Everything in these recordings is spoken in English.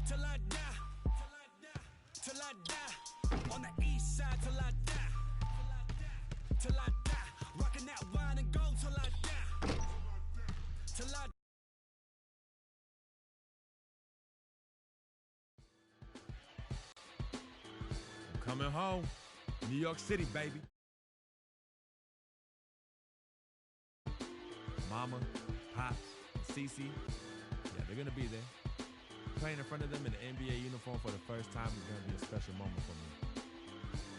till I die, till I die. On the east side till I die, till I die. Rocking that wine and gold till I die, till I die. Coming home, New York City, baby. Mama, Pops, Cece, yeah, they're gonna be there. Playing in front of them in the NBA uniform for the first time is gonna be a special moment for me.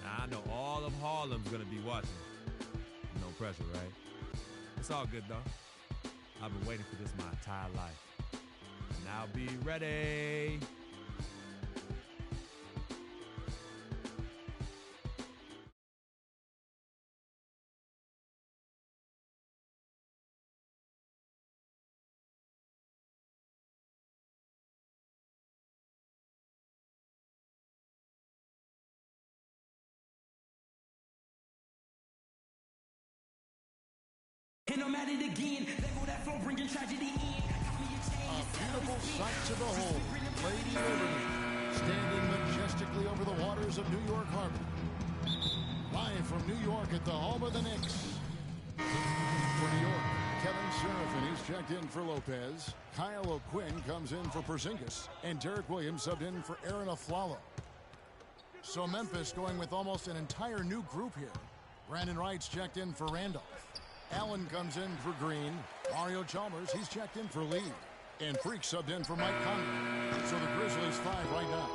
Now, I know all of Harlem's gonna be watching. No pressure, right? It's all good though. I've been waiting for this my entire life. And I'll be ready. And I'm at it again. Let go that flow, bringing tragedy in. A beautiful sight to behold. Lady Liberty standing majestically over the waters of New York Harbor. Live from New York at the home of the Knicks. For New York, Kevin Serafin, he's checked in for Lopez. Kyle O'Quinn comes in for Porzingis. And Derek Williams subbed in for Aaron Aflalo. So Memphis going with almost an entire new group here. Brandon Wright's checked in for Randolph. Allen comes in for Green. Mario Chalmers, he's checked in for Lee. And Freak subbed in for Mike Conley. So the Grizzlies 5 right now.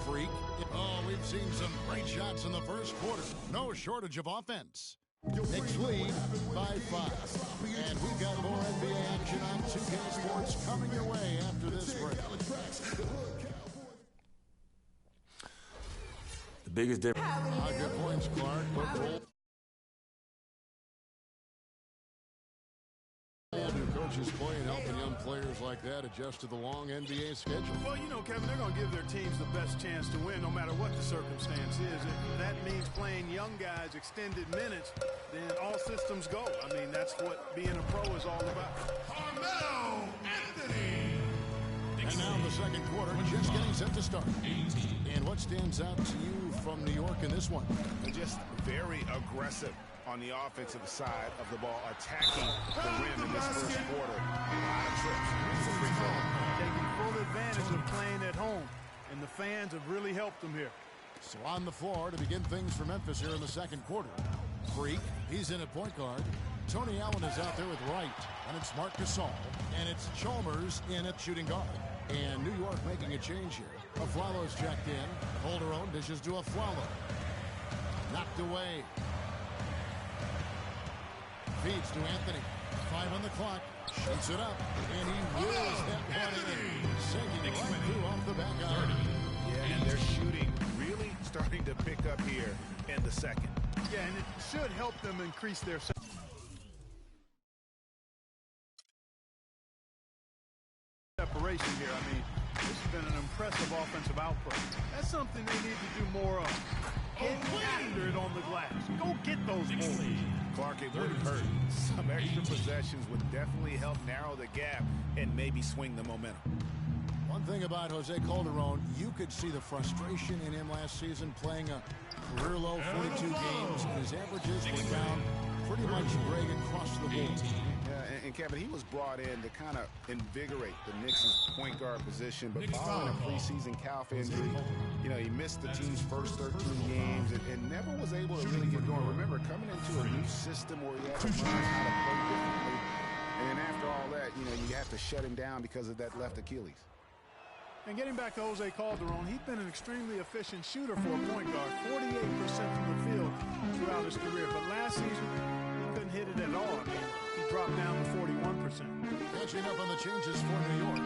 Freak. Oh, we've seen some great shots in the first quarter. No shortage of offense. Knicks lead by 5. And we've got more NBA action on 2K Sports coming your way after this break. The biggest difference. Good points, Clark. New coaches play and helping young players like that adjust to the long NBA schedule. Well, you know, Kevin, they're going to give their teams the best chance to win no matter what the circumstance is. If that means playing young guys extended minutes, then all systems go. I mean, that's what being a pro is all about. Carmelo Anthony! And now the second quarter, just getting set to start. And what stands out to you from New York in this one? Just very aggressive on the offensive side of the ball, attacking the rim in this first quarter. A lot of trips. Taking full advantage of playing at home, and the fans have really helped them here. So on the floor to begin things for Memphis here in the second quarter. Freak, he's in at point guard. Tony Allen is out there with Wright, and it's Marc Gasol, and it's Chalmers in at shooting guard. And New York making a change here. Aflalo's checked in. Calderon dishes to Aflalo. Knocked away. Feeds to Anthony. 5 on the clock. Shoots it up. And he wheels that one in. Sinking right through off the back iron. Yeah, and their shooting really starting to pick up here in the second. Yeah, and it should help them increase their separation here. I mean, this has been an impressive offensive output. That's something they need to do more of. Get after it on the glass. Go get those boards. Clark, it would hurt. Some extra possessions would definitely help narrow the gap and maybe swing the momentum. One thing about Jose Calderon, you could see the frustration in him last season playing a career-low 42 games, and his averages were down pretty much Greg across the board. Yeah, and Kevin, he was brought in to kind of invigorate the Knicks' point guard position, but following a preseason calf injury, you know, he missed the team's first 13 games and never was able to really get going. Remember, coming into a new system where he had to learn how to play differently, and then after all that, you know, you have to shut him down because of that left Achilles. And getting back to Jose Calderon, he's been an extremely efficient shooter for a point guard, 48% from the field throughout his career. But last season, he couldn't hit it at all. I mean, he dropped down to 41%. Catching up on the changes for New York.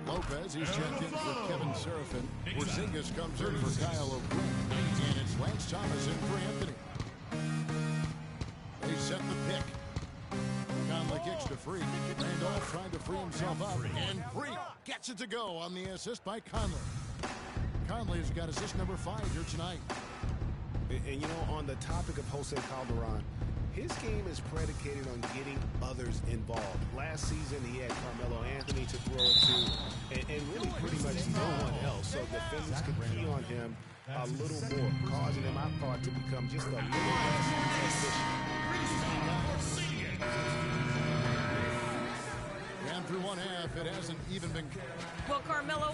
Lopez, he's checked in for Kevin Serafin. Porzingis comes in for Kyle O'Quinn. And it's Lance Thomas in for Anthony. They set the pick. Conley kicks to Freak. Randolph trying to free himself up. And Freak gets it to go on the assist by Conley. Conley's got assist number 5 here tonight. And you know, on the topic of Jose Calderon, His game is predicated on getting others involved. Last season, he had Carmelo Anthony to throw it to, and really pretty much no one else. So defenders could key on him a little more, causing him, I thought, to become just a little less efficient. And through one half, it hasn't even been... Well, Carmelo...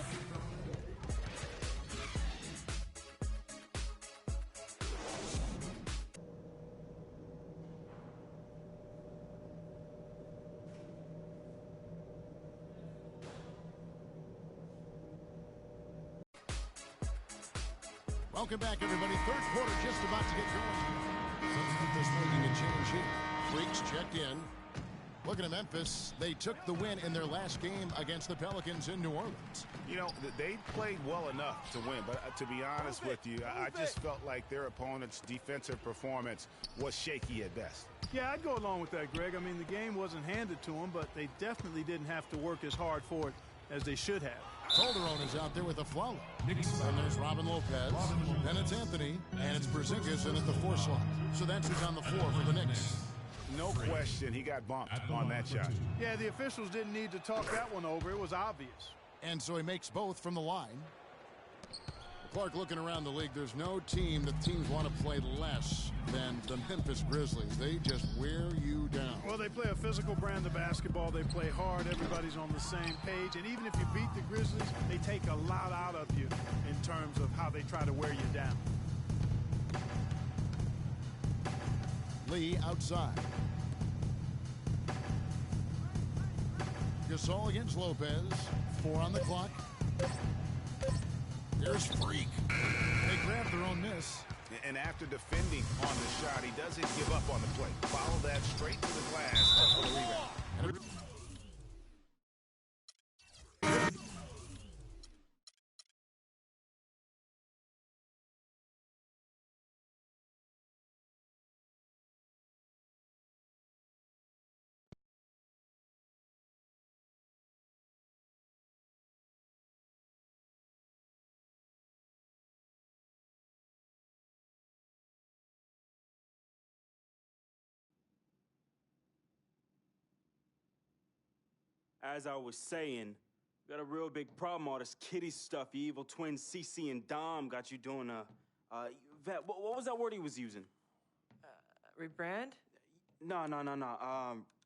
Welcome back, everybody. Third quarter just about to get going. Memphis making a change here. Freaks checked in. Looking at Memphis, they took the win in their last game against the Pelicans in New Orleans. You know, they played well enough to win, but to be honest with you, I just felt like their opponent's defensive performance was shaky at best. Yeah, I'd go along with that, Greg. I mean, the game wasn't handed to them, but they definitely didn't have to work as hard for it as they should have. Calderon is out there with a flower. And there's Robin Lopez. Then it's Anthony. And it's Porzingis in at the 4 slot. So that's who's on the floor for the Knicks. No question, he got bumped on that shot. Yeah, the officials didn't need to talk that one over. It was obvious. And so he makes both from the line. Clark, looking around the league, there's no team that teams want to play less than the Memphis Grizzlies. They just wear you down. Well, they play a physical brand of basketball. They play hard. Everybody's on the same page. And even if you beat the Grizzlies, they take a lot out of you in terms of how they try to wear you down. Lee outside. Gasol against Lopez. 4 on the clock. There's Freak. They grab their own miss. And after defending on the shot, he doesn't give up on the play. Follow that straight to the glass for the rebound. As I was saying, got a real big problem, all this kitty stuff. Your evil twins, CC and Dom, got you doing Vet, what was that word he was using? Rebrand? No.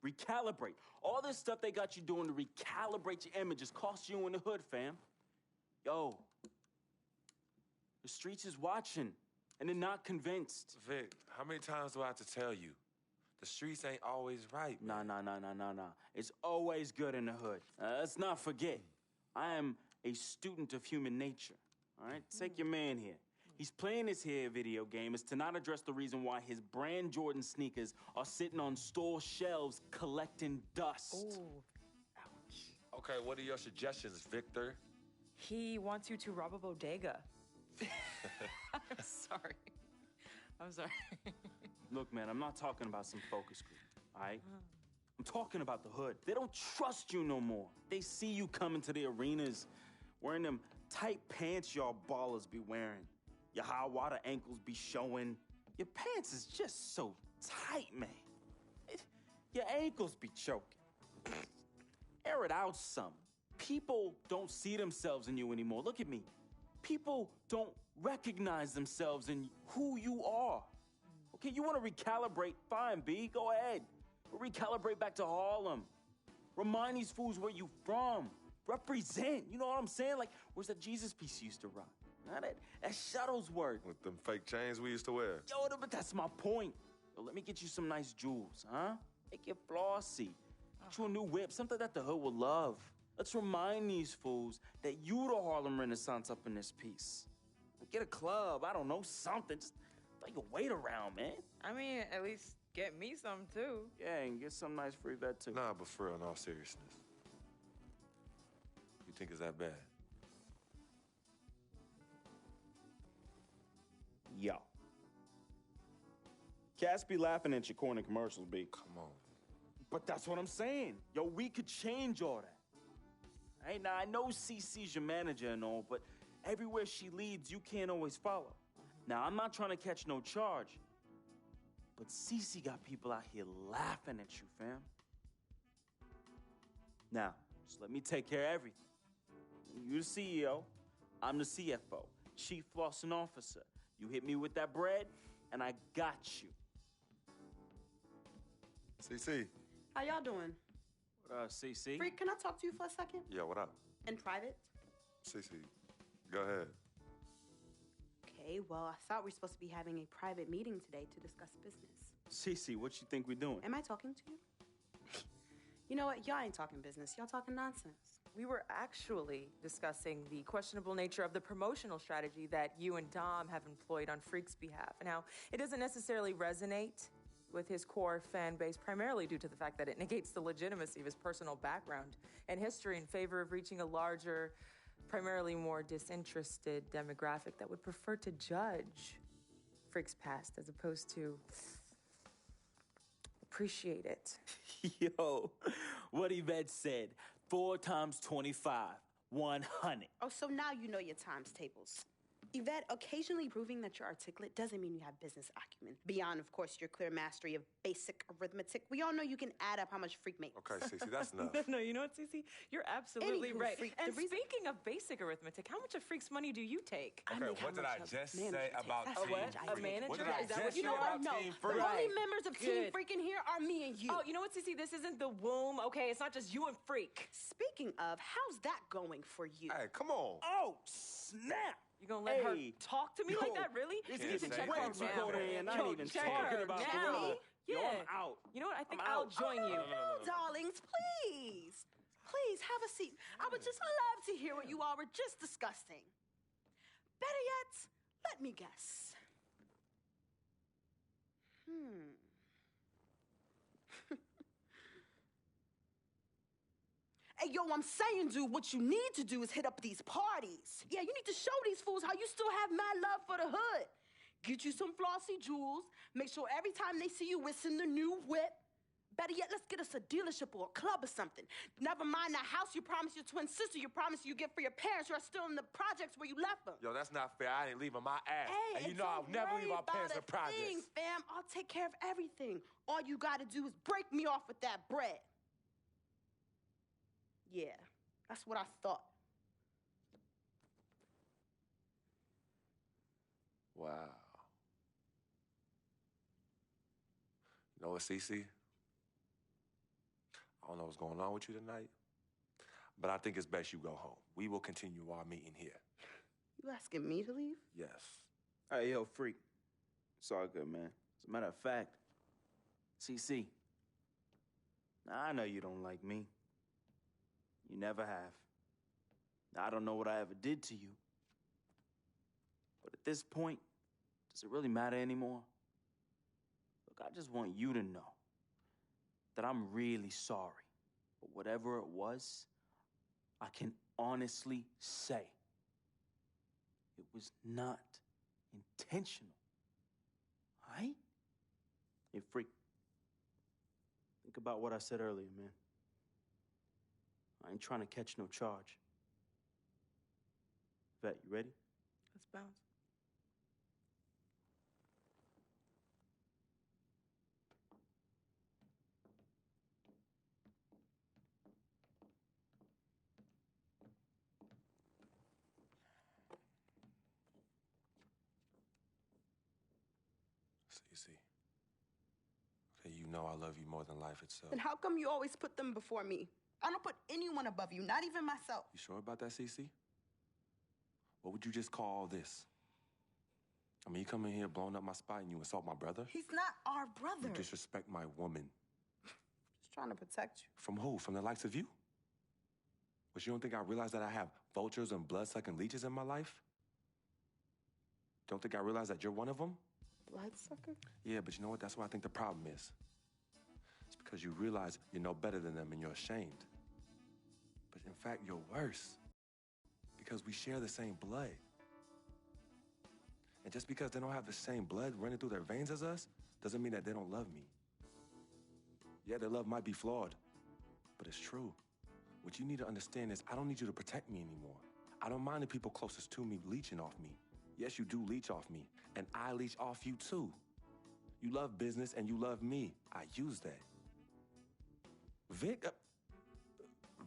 Recalibrate. All this stuff they got you doing to recalibrate your images cost you in the hood, fam. Yo, the streets is watching, and they're not convinced. Vic, how many times do I have to tell you? The streets ain't always right, man. Nah. It's always good in the hood. Let's not forget, I am a student of human nature, all right? Take your man here. He's playing this here video game is to not address the reason why his brand Jordan sneakers are sitting on store shelves collecting dust. Ooh. Okay, what are your suggestions, Victor? He wants you to rob a bodega. I'm sorry. Look, man, I'm not talking about some focus group, all right? I'm talking about the hood. They don't trust you no more. They see you coming to the arenas wearing them tight pants y'all ballers be wearing. Your high water ankles be showing. Your pants is just so tight, man. Your ankles be choking. Air it out some. People don't see themselves in you anymore. Look at me. People don't recognize themselves in who you are. Okay, you want to recalibrate? Fine, B, go ahead. But recalibrate back to Harlem. Remind these fools where you from. Represent, you know what I'm saying? Like, where's that Jesus piece you used to rock? Now that Shuttlesworth. With them fake chains we used to wear. Yo, but that's my point. Yo, let me get you some nice jewels, huh? Make it flossy. Get you a new whip, something that the hood will love. Let's remind these fools that you the Harlem Renaissance up in this piece. Get a club, I don't know, something. Just throw your weight around, man. I mean, at least get me some, too. Yeah, and get some nice free vet, too. Nah, but for real, in all seriousness. You think it's that bad? Yo. Cats be laughing at your corny commercials, B. Come on. But that's what I'm saying. Yo, we could change all that. Hey, now, I know CC's your manager and all, but everywhere she leads, you can't always follow. Now, I'm not trying to catch no charge, But Cece got people out here laughing at you, fam. Now, just let me take care of everything. You the CEO, I'm the CFO, Chief Flossing Officer. You hit me with that bread, and I got you. CC. How y'all doing? What CC? Freak, can I talk to you for a second? Yeah, what up? In private? CC, go ahead. Okay, well, I thought we were supposed to be having a private meeting today to discuss business. Cece, what you think we're doing? Am I talking to you? You know what? Y'all ain't talking business. Y'all talking nonsense. We were actually discussing the questionable nature of the promotional strategy that you and Dom have employed on Freak's behalf, and how it doesn't necessarily resonate with his core fan base, primarily due to the fact that it negates the legitimacy of his personal background and history in favor of reaching a larger, primarily more disinterested demographic that would prefer to judge Freak's past as opposed to appreciate it. Yo, what Yvette said, 4 times 25, 100. Oh, so now you know your times tables. Yvette, occasionally proving that you're articulate doesn't mean you have business acumen. Beyond, of course, your clear mastery of basic arithmetic, we all know you can add up how much Freak makes. Okay, CC, that's enough. No, you know what, Cece? You're absolutely Anywho, right. Freak, And the reason- speaking of basic arithmetic, how much of Freak's money do you take? I Okay, make how what did I much just manager say takes. about That's Team how much I A take. manager? What did I Is that just what You you know say what? about No. Team The Freak? only members of Team Good. Freak in here are me and you. Oh, you know what, Cece? This isn't the womb, okay? It's not just you and Freak. Speaking of, how's that going for you? Hey, come on. Oh, snap! You gonna let her Hey. talk to me Yo, like that, really? This can't is say check that. her way too now. cold in, not Yo, even check talking her about now. gorilla. Yo, Yeah. I'm out. You know what? I think I'm I'll out. join you. No, darlings, please. Please, have a seat. I would just love to hear what you all were just discussing. Better yet, let me guess. Hey, yo, I'm saying, dude, what you need to do is hit up these parties. Yeah, you need to show these fools how you still have mad love for the hood. Get you some flossy jewels. Make sure every time they see you, it's in the new whip. Better yet, let's get us a dealership or a club or something. Never mind that house you promised your twin sister, you promised you get for your parents who are still in the projects where you left them. Yo, that's not fair. I ain't leaving my ass. Hey, and you and know I'll don't never leave worry our parents in about a thing, projects. fam. I'll take care of everything. All you gotta do is break me off with that bread. Yeah, that's what I thought. Wow. You know what, CC? I don't know what's going on with you tonight, but I think it's best you go home. We will continue our meeting here. You asking me to leave? Yes. Hey, yo, Freak. It's all good, man. As a matter of fact, CC, I know you don't like me. You never have. I don't know what I ever did to you. But at this point, does it really matter anymore? Look, I just want you to know that I'm really sorry. But whatever it was, I can honestly say it was not intentional. All right? Hey, Freak. Think about what I said earlier, man. I ain't trying to catch no charge. Vet, you ready? Let's bounce. CC. Okay, you know I love you more than life itself. Then how come you always put them before me? I don't put anyone above you, not even myself. You sure about that, CC? What would you just call all this? I mean, you come in here blowing up my spot and you insult my brother? He's not our brother. You disrespect my woman. Just trying to protect you. From who? From the likes of you? But you don't think I realize that I have vultures and blood-sucking leeches in my life? Don't think I realize that you're one of them? Bloodsucker? Yeah, but you know what? That's what I think the problem is. It's because you realize you're no better than them and you're ashamed. But in fact, you're worse. Because we share the same blood. And just because they don't have the same blood running through their veins as us, doesn't mean that they don't love me. Yeah, their love might be flawed, but it's true. What you need to understand is I don't need you to protect me anymore. I don't mind the people closest to me leeching off me. Yes, you do leech off me, and I leech off you too. You love business and you love me. I use that. Vic?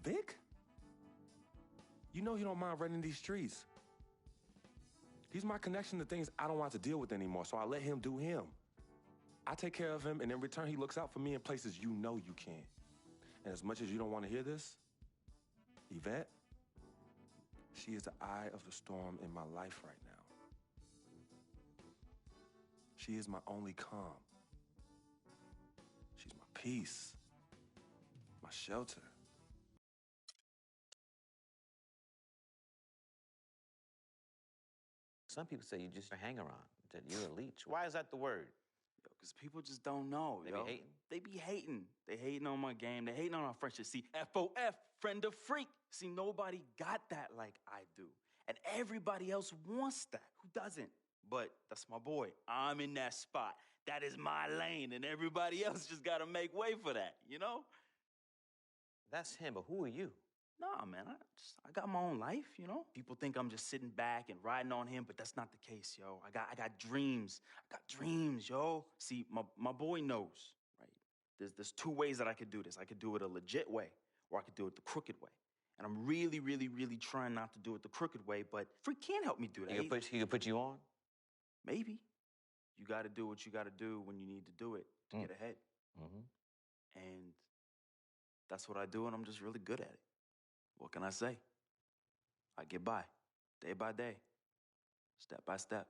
Vic? You know he don't mind running these streets. He's my connection to things I don't want to deal with anymore, so I let him do him. I take care of him, and in return, he looks out for me in places you know you can't. And as much as you don't want to hear this, Yvette, she is the eye of the storm in my life right now. She is my only calm. She's my peace, my shelter. Some people say you just a hanger-on, that you're a leech. Why is that the word? Because people just don't know, They yo. be hating? They be hating. They hating on my game. They hating on our friendship. See, FOF, friend of freak. See, nobody got that like I do. And everybody else wants that. Who doesn't? But that's my boy. I'm in that spot. That is my lane, and everybody else just got to make way for that, you know? That's him, but who are you? Nah, man, I got my own life, you know? People think I'm just sitting back and riding on him, but that's not the case, yo. I got dreams. I got dreams, yo. See, my boy knows, right? There's two ways that I could do this. I could do it a legit way, or I could do it the crooked way. And I'm really, really, really trying not to do it the crooked way, but Freak can't help me do that. He can put you on? Maybe. You got to do what you got to do when you need to do it to get ahead. Mm-hmm. And that's what I do, and I'm just really good at it. What can I say? I get by, day by day, step by step.